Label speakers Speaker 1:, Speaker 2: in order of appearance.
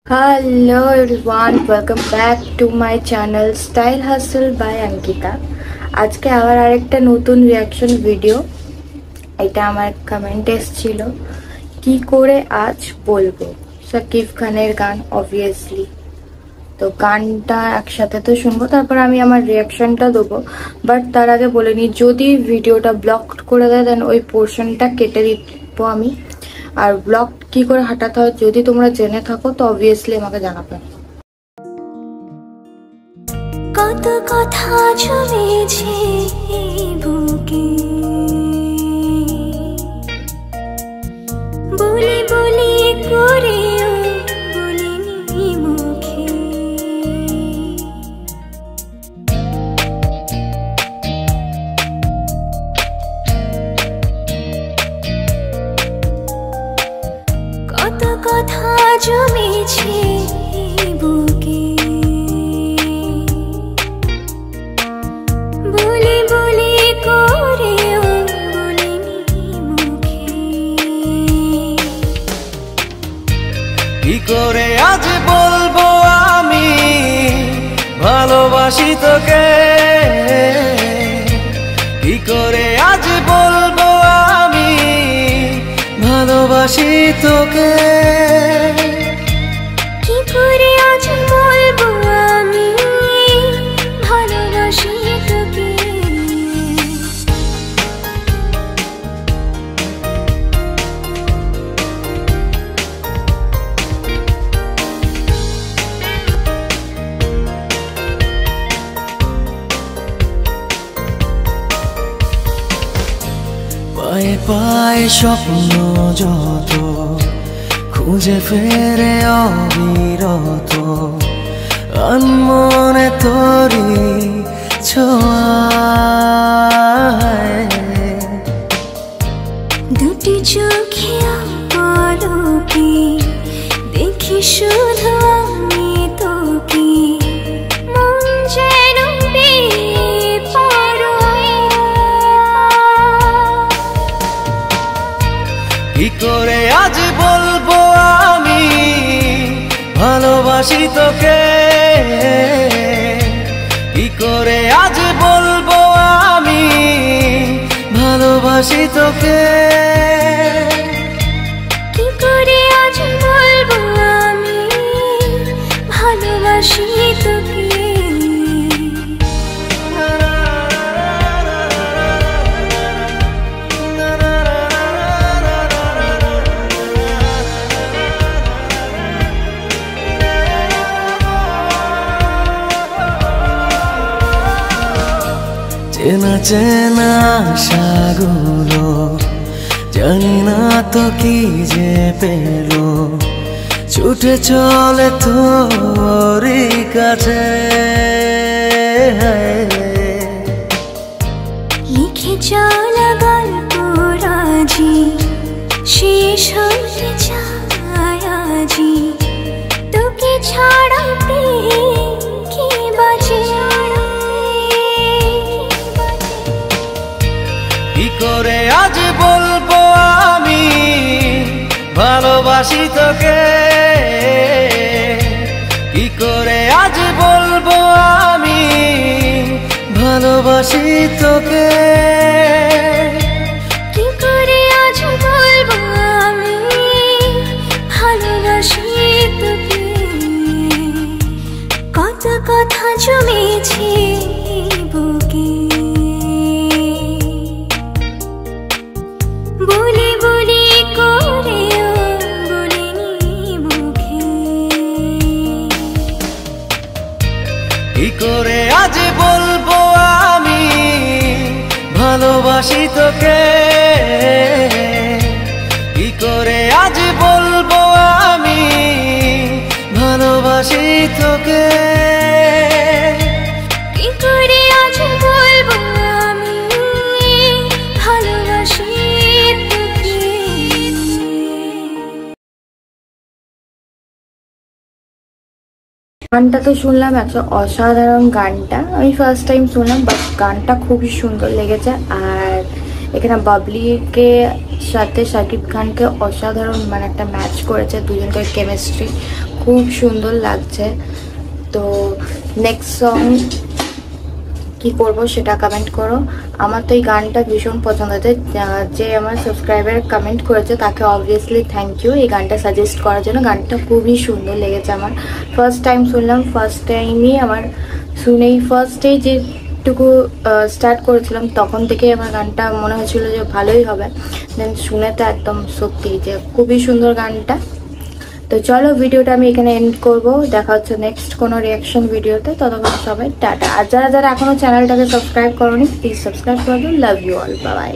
Speaker 1: Hello everyone, welcome back to my channel Style Hustle by Ankita. আজকে আবার আরেকটা নতুন রিঅ্যাকশন ভিডিও। এটা আমার কমেন্ট এসেছিল কি করে আজ বলবো, শাকিব খানের গান অবভিয়াসলি। তো গানটা একসাথে তো শুনবো, তারপর আমি আমার রিঅ্যাকশনটা দেবো। বাট তার আগে বলে নিই, যদি ভিডিওটা ব্লক করে দেয় দেন ওই পোর্শনটা কেটে দিব আমি। আর ব্লক কি করে হটাতে হয় যদি তোমরা জেনে থাকো তো অবভিয়াসলি আমাকে জানাবে।
Speaker 2: কত কথা জমেছে বুকে, বলি বলি করে বলিনি মুখে। কত কথা জমেছে বুকে, বলি বলি করে বলিনি মুখে।
Speaker 3: কি করে আজ বলবো আমি ভালোবাসি তোকে, কি করে আজ বলবো আমি ভালোবাসি তোকে,
Speaker 2: কি করে আজ বলবো আমি ভালোবাসি তোকে।
Speaker 3: পায়ে পায়ে স্বপ্ন যত খুঁজে ফেরে অবিরত, আনমনে তোরি ছোঁয়ায়।
Speaker 2: দুটি চোখে পলকে দেখি শুধু আমি তোকে, মন যেন
Speaker 3: কি করে আজ বলবো আমি ভালোবাসি তোকে, কি করে আজ বলবো আমি ভালোবাসি তোকে,
Speaker 2: কি করে আজ বলবো আমি ভালোবাসি তোকে।
Speaker 3: চেনা চেনা আশাগুলো জানি না তো কি যে পেলো, ছুটে চলে তোরই কাছে।
Speaker 2: লিখে চলা গল্প রাজি শেষ হতে চায় আজি, তোকে ছাড়া কি বাজে।
Speaker 3: কি করে আজ বলবো আমি ভালোবাসি তোকে, কি করে আজ বলবো আমি ভালোবাসি তোকে,
Speaker 2: কি করে আজ বলবো আমি ভালোবাসি তোকে। কত কথা জমেছে বুকে, বলি বলি করে বলিনি মুখে।
Speaker 3: কি করে আজ বলবো আমি ভালোবাসি তোকে, কি করে আজ বলবো আমি ভালোবাসি তোকে,
Speaker 2: কি করে আজ বলবো আমি ভালোবাসি তোকে।
Speaker 1: গানটা তো শুনলাম, একটা অসাধারণ গানটা আমি ফার্স্ট টাইম শুনলাম, বাট গানটা খুবই সুন্দর লেগেছে। আর এখানে বাবলিকে সাথে শাকিব খানকে অসাধারণ মানে একটা ম্যাচ করেছে, দুজনকার কেমিস্ট্রি খুব সুন্দর লাগছে। তো নেক্সট সং কি করব সেটা কমেন্ট করো। আমার তো এই গানটা ভীষণ পছন্দ হয়েছে, যে আমার সাবস্ক্রাইবার কমেন্ট করেছে তাকে অবভিয়াসলি থ্যাংক ইউ এই গানটা সাজেস্ট করার জন্য। গানটা খুবই সুন্দর লেগেছে আমার, ফার্স্ট টাইম শুনলাম, ফার্স্ট টাইমই আমার শুনেই ফার্স্টেই যেটুকু স্টার্ট করেছিলাম তখন থেকেই আমার গানটা মনে হয়েছিল যে ভালোই হবে। দেন শুনে তো একদম সত্যি যে খুবই সুন্দর গানটা। তো চলো ভিডিওটা আমি এখানে এন্ড করব, দেখা হচ্ছে নেক্সট কোনো রিয়াকশন ভিডিওতে। ততক্ষণ সবাই টাটা। আর যারা যারা এখনো চ্যানেলটাকে সাবস্ক্রাইব করোনি প্লিজ সাবস্ক্রাইব করে দিও। Love you all, bye by.